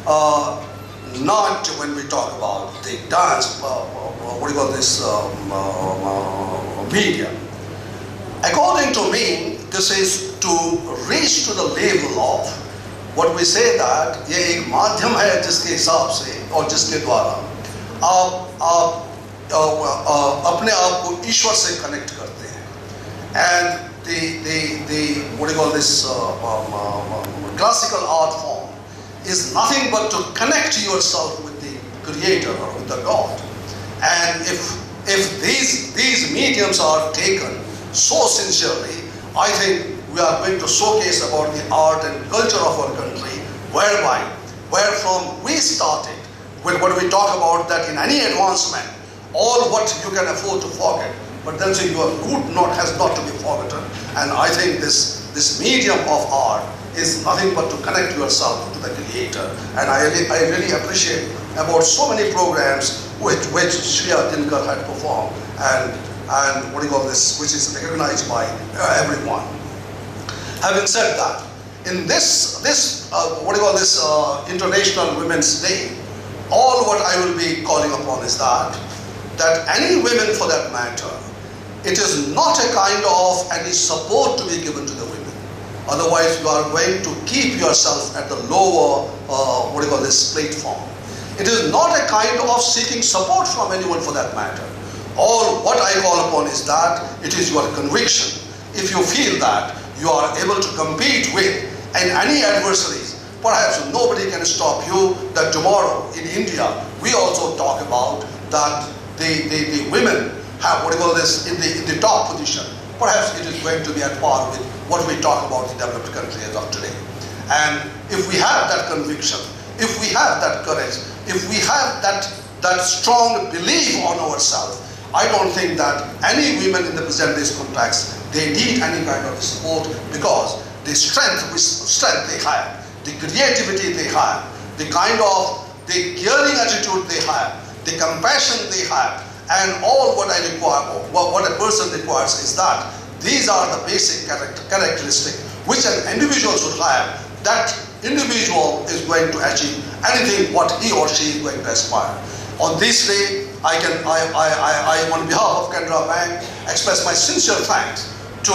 not when we talk about the dance, media. According to me, this is to reach to the level of what we say that ये एक माध्यम है जिसके हिसाब से और जिसके द्वारा आप अपने आप को ईश्वर से कनेक्ट करते हैं. And the what do you call this classical art form is nothing but to connect yourself with the Creator or with the God. And if these mediums are taken so sincerely, I think we are going to showcase about the art and culture of our country, where from we started, when we talk about that in any advancement, all what you can afford to forget, but then say your good has not to be forgotten. And I think this medium of art is nothing but to connect yourself to the Creator. And I really appreciate about so many programs which Shriya Dinakar had performed, and what do you call this, which is recognized by everyone. Having said that, in this International Women's Day, all what I will be calling upon is that any women for that matter, it is not a kind of any support to be given to the women. Otherwise, you are going to keep yourself at the lower platform. It is not a kind of seeking support from anyone for that matter. All what I call upon is that it is your conviction. If you feel that you are able to compete with any adversaries, perhaps nobody can stop you. That tomorrow in India, we also talk about that the women have in the top position. Perhaps it is going to be at par with what we talk about the developed country as of today. And if we have that conviction, if we have that courage, if we have that strong belief on ourselves, I don't think that any women in the present day's context, they need any kind of support, because the strength they have, the creativity they have, the kind of the caring attitude they have, the compassion they have, and all what I require, what a person requires is that these are the basic characteristics which an individual should have. That individual is going to achieve anything what he or she is going to aspire. On this day, I on behalf of Canara Bank express my sincere thanks to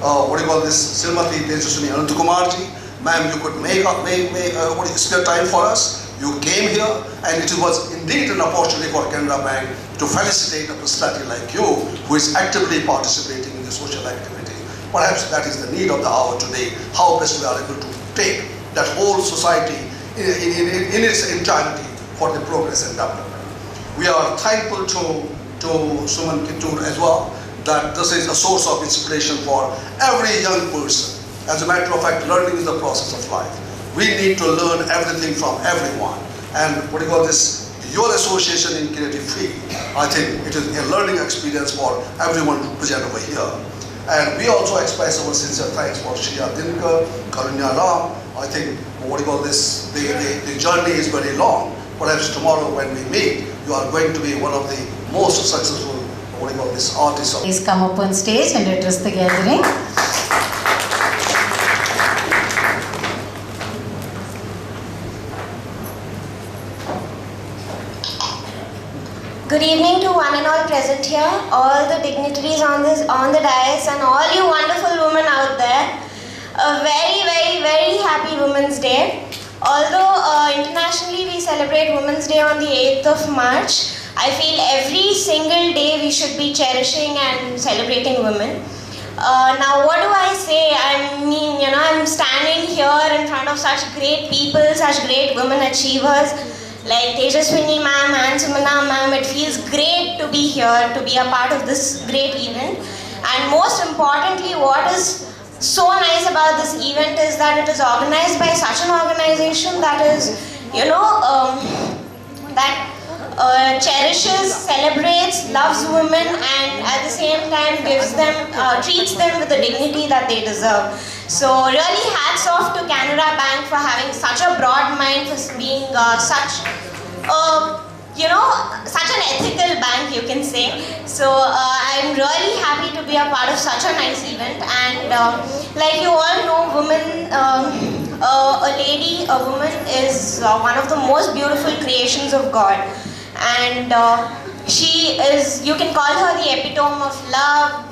Srimati Tejaswini Ananthakumarji. Ma'am, you could spare time for us. You came here, and it was indeed an opportunity for Canara Bank to felicitate a personality like you, who is actively participating in the social activity. Perhaps that is the need of the hour today, how best we are able to take that whole society in its entirety for the progress and development. We are thankful to Suman Kittur as well, that this is a source of inspiration for every young person. As a matter of fact, learning is the process of life. We need to learn everything from everyone. And your association in creative field, I think it is a learning experience for everyone present over here. And we also express our sincere thanks for Shriya Dinakar, Karunya Ram. I think the journey is very long. Perhaps tomorrow when we meet, you are going to be one of the most successful artists. Please come up on stage and address the gathering. Good evening to one and all present here, all the dignitaries on the dais, and all you wonderful women out there. A very, very, very happy Women's Day. Although internationally we celebrate Women's Day on the 8th of March, I feel every single day we should be cherishing and celebrating women. Now what do I say? I mean, I'm standing here in front of such great people, such great women achievers like Tejaswini ma'am and Sumana ma'am. It feels great to be here, to be a part of this great event. And most importantly, what is so nice about this event is that it is organized by such an organization that is, cherishes, celebrates, loves women, and at the same time treats them with the dignity that they deserve. So really hats off to Canara Bank for having such a broad mind, for being such an ethical bank, you can say. So I'm really happy to be a part of such a nice event. And like you all know, women a woman is one of the most beautiful creations of God. And she is, you can call her the epitome of love,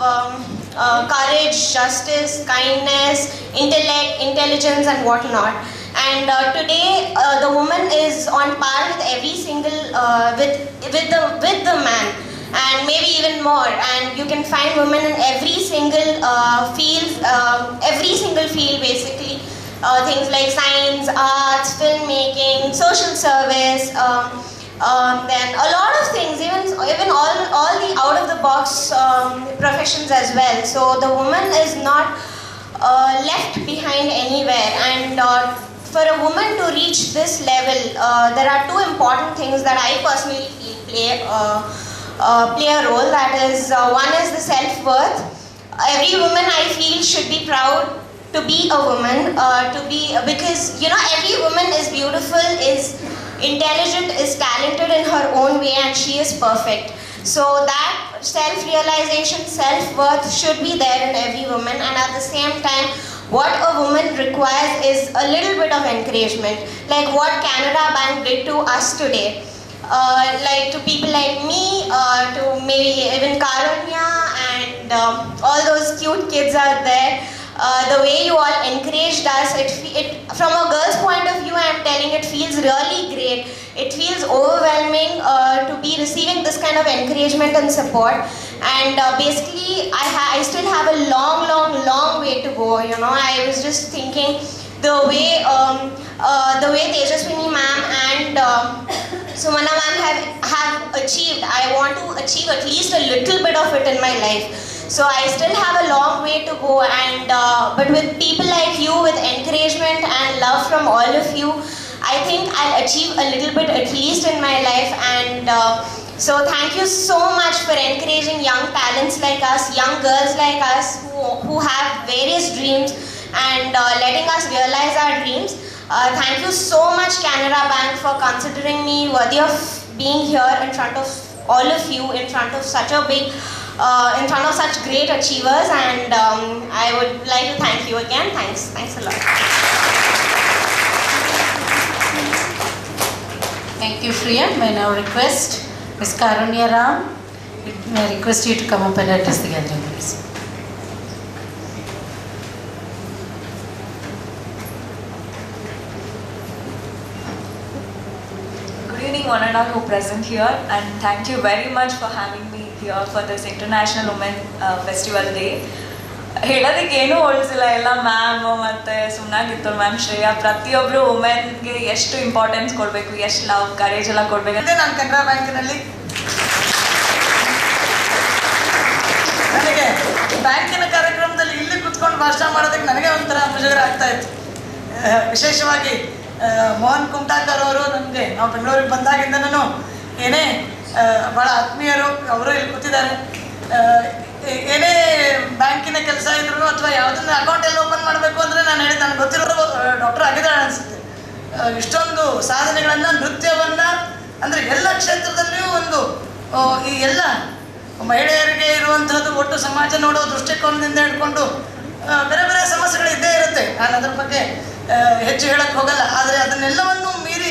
courage, justice, kindness, intellect, intelligence and whatnot. And today the woman is on par with every single, with the man, and maybe even more. And you can find women in every single field basically. Things like science, arts, filmmaking, social service, then a lot of things, even all the out of the box professions as well. So the woman is not left behind anywhere. And for a woman to reach this level, there are two important things that I personally feel play a role. That is, one is the self-worth. Every woman I feel should be proud to be a woman, because every woman is beautiful, is intelligent, is talented in her own way, and she is perfect. So that self-realization, self-worth should be there in every woman. And at the same time, what a woman requires is a little bit of encouragement, like what Canara Bank did to us today. Like to people like me, to maybe even Karunya and all those cute kids out there. The way you all encouraged us, it from a girl's point of view, I am telling, it feels really great. It feels overwhelming to be receiving this kind of encouragement and support. And basically, I still have a long way to go. I was just thinking the way Tejaswini ma'am and Sumana ma'am have achieved. I want to achieve at least a little bit of it in my life. So I still have a long way to go, and but with people like you, with encouragement and love from all of you, I think I'll achieve a little bit at least in my life. And so thank you so much for encouraging young talents like us, young girls like us who have various dreams, and letting us realize our dreams. Thank you so much, Canara Bank, for considering me worthy of being here in front of all of you, in front of such a big in front of such great achievers. And I would like to thank you again. Thanks a lot. Thank you, Shriya. May I now request Ms. Karunya Ram, may I request you to come up and address the gathering, please. Good evening, one and all who present here, and thank you very much for having me here for this International Women Festival Day. ಹೇಳೋದಕ್ಕೆ ಏನೂ ಹೋಲಿಸಿಲ್ಲ, ಎಲ್ಲ ma'am ಮತ್ತು ಸುಮ್ಮನಾಗಿತ್ತು ma'am Shreya. ಪ್ರತಿಯೊಬ್ಬರು ವುಮೆನ್ಗೆ ಎಷ್ಟು importance ಕೊಡಬೇಕು, ಎಷ್ಟು love, courage ಎಲ್ಲ ಕೊಡಬೇಕು. ನಾನು ಕೆನರಾ ಬ್ಯಾಂಕಿನಲ್ಲಿ ನನಗೆ ಬ್ಯಾಂಕಿನ ಕಾರ್ಯಕ್ರಮದಲ್ಲಿ ಇಲ್ಲಿ ಕುತ್ಕೊಂಡು ಭಾಷಣ ಮಾಡೋದಕ್ಕೆ ನನಗೆ ಒಂಥರ ಮುಜುಗರ ಆಗ್ತಾ ಇತ್ತು. ವಿಶೇಷವಾಗಿ ಮೋಹನ್ ಕುಮಟಾಕರ್ ಅವರು ನನಗೆ, ನಾವು ಬೆಂಗಳೂರಿಗೆ ಬಂದಾಗಿಂದನೂ ಏನೇ ಭಾಳ ಆತ್ಮೀಯರು, ಅವರು ಇಲ್ಲಿ ಕೂತಿದ್ದಾರೆ. ಏನೇ ಬ್ಯಾಂಕಿನ ಕೆಲಸ ಇದ್ರು ಅಥವಾ ಯಾವುದನ್ನ ಅಕೌಂಟ್ ಎಲ್ಲ ಓಪನ್ ಮಾಡಬೇಕು ಅಂದರೆ ನಾನು ಹೇಳಿದ್ದು, ನನಗೆ ಗೊತ್ತಿರೋರು ಡಾಕ್ಟರ್ ಆಗಿದ್ದಾಳೆ ಅನಿಸುತ್ತೆ. ಇಷ್ಟೊಂದು ಸಾಧನೆಗಳನ್ನು, ನೃತ್ಯವನ್ನು, ಅಂದರೆ ಎಲ್ಲ ಕ್ಷೇತ್ರದಲ್ಲಿಯೂ ಒಂದು ಈ ಎಲ್ಲ ಮಹಿಳೆಯರಿಗೆ ಇರುವಂಥದ್ದು ಒಟ್ಟು ಸಮಾಜ ನೋಡೋ ದೃಷ್ಟಿಕೋನದಿಂದ ಹಿಡ್ಕೊಂಡು ಬೇರೆ ಬೇರೆ ಸಮಸ್ಯೆಗಳು ಇದ್ದೇ ಇರುತ್ತೆ. ನಾನು ಅದ್ರ ಬಗ್ಗೆ ಹೆಚ್ಚು ಹೇಳಕ್ಕೆ ಹೋಗಲ್ಲ. ಆದರೆ ಅದನ್ನೆಲ್ಲವನ್ನು ಮೀರಿ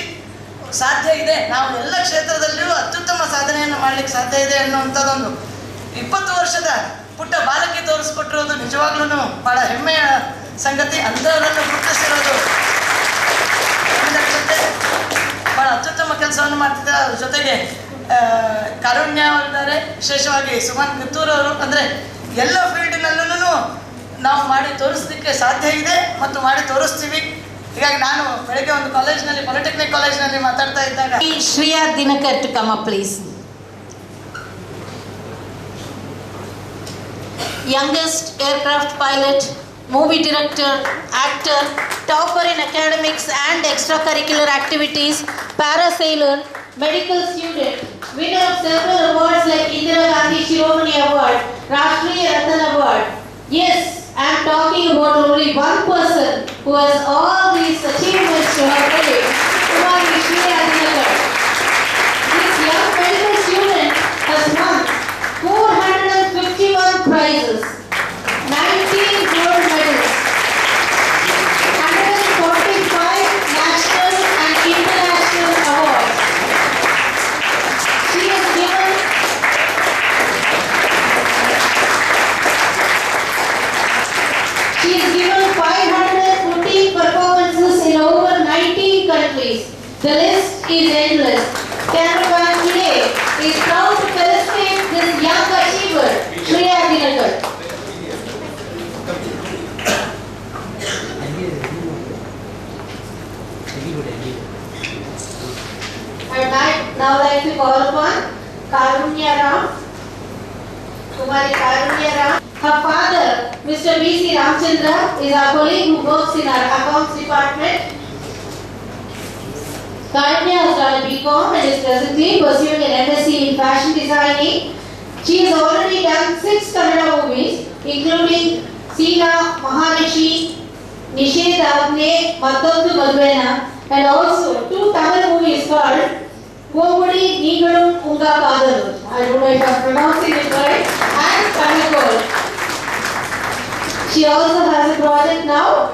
ಸಾಧ್ಯ ಇದೆ, ನಾವು ಎಲ್ಲ ಕ್ಷೇತ್ರದಲ್ಲಿಯೂ ಅತ್ಯುತ್ತಮ ಸಾಧನೆಯನ್ನು ಮಾಡಲಿಕ್ಕೆ ಸಾಧ್ಯ ಇದೆ ಅನ್ನುವಂಥದ್ದೊಂದು 20 ವರ್ಷದ ಪುಟ್ಟ ಬಾಲಕಿ ತೋರಿಸ್ಕೊಟ್ಟಿರೋದು ನಿಜವಾಗ್ಲೂ ಭಾಳ ಹೆಮ್ಮೆಯ ಸಂಗತಿ. ಅಂಥವರನ್ನು ಗುರುತಿಸಿರೋದು ಜೊತೆ ಭಾಳ ಅತ್ಯುತ್ತಮ ಕೆಲಸವನ್ನು ಮಾಡ್ತಿದ್ದಾರೆ. ಅದ್ರ ಜೊತೆಗೆ ಕಾರುಣ್ಯ ಅವರಿದ್ದಾರೆ, ವಿಶೇಷವಾಗಿ ಸುಮನ್ ಕಿತ್ತೂರವರು. ಅಂದರೆ ಎಲ್ಲ ಫೀಲ್ಡಿನಲ್ಲೂ ನಾವು ಮಾಡಿ ತೋರಿಸಲಿಕ್ಕೆ ಸಾಧ್ಯ ಇದೆ ಮತ್ತು ಮಾಡಿ ತೋರಿಸ್ತೀವಿ. ಹೀಗಾಗಿ ನಾನು ಬೆಳಗ್ಗೆ ಒಂದು ಕಾಲೇಜ್ನಲ್ಲಿ, ಪಾಲಿಟೆಕ್ನಿಕ್ ಕಾಲೇಜ್ನಲ್ಲಿ ಮಾತಾಡ್ತಾ ಇದ್ದಾಗ Shriya Dinakar to come up, please. Youngest aircraft pilot, movie director, actor, topper in academics and extracurricular activities, parasailer, medical student, winner of several awards like Indira Gandhi Shiromani Award, Rashtriya Ratan Award. Yes, I am talking about only one person who has all these achievements to her credit, Kumari Shriya Dinakar. This young medical student has won 451 prizes, 19 gold medals, 140 The list is endless. Canara Bank today is proud to felicitate this young achiever, Shriya Dinakar. I would now like to call upon Kumari Karunya Ram. Her father, Mr. B.C. Ramchandra, is our colleague who works in our accounts department. Karunya has done a BCom and is presently pursuing an MSc in fashion designing. She has already done 6 Kannada movies, including Sina Maharishi, Nishedavne, Mattottu Madvena, and also 2 Tamil movies called Komudi Neegalum Unga Kadalu. I don't know if I'm pronouncing it right. And Kanakol. She also has a project now.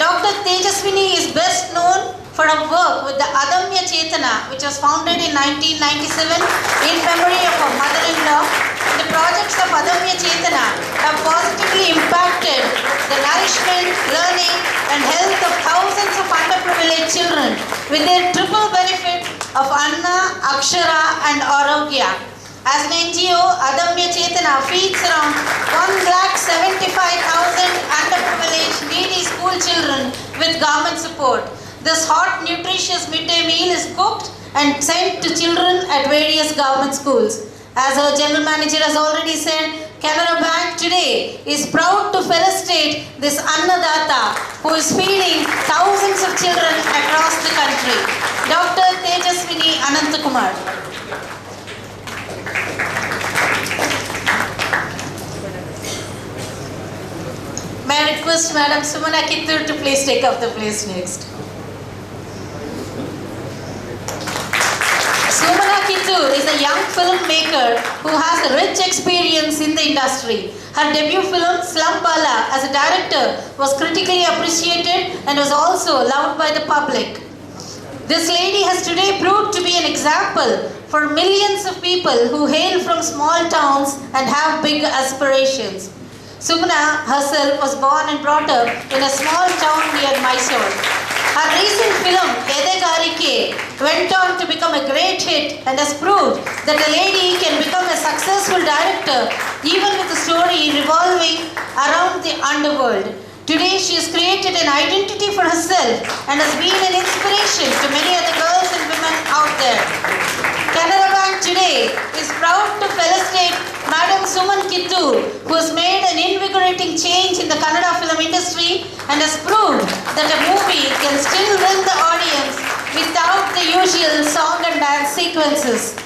Dr. Tejaswini is best known for her work with the Adamya Chetana, which was founded in 1997 in memory of her mother-in-law. The projects of Adamya Chetana have positively impacted the nourishment, learning and health of thousands of underprivileged children with their triple benefit of Anna, Akshara and Arogya. As an NGO, Adamya Chetana feeds around 1,75,000 underprivileged needy school children with government support. This hot, nutritious midday meal is cooked and sent to children at various government schools. As our general manager has already said, Canara Bank today is proud to felicitate this Annadata who is feeding thousands of children across the country. Dr. Tejaswini Anantakumar. May I request Madam Sumana Kittur to please take up the place next. Sumana Kittur is a young filmmaker who has a rich experience in the industry. Her debut film, Slum Bala, as a director, was critically appreciated and was also loved by the public. This lady has today proved to be an example for millions of people who hail from small towns and have big aspirations. Sumana herself was born and brought up in a small town near Mysore. Her recent film, Edegarike, went on to become a great hit and has proved that a lady can become a successful director even with a story revolving around the underworld. Today she has created an identity for herself and has been an inspiration to many other girls and women out there. Canara Bank today is proud to felicitate Madam Suman Kittur, who has made an invigorating change in the Kannada film industry and has proved that a movie can still win the audience without the usual song and dance sequences.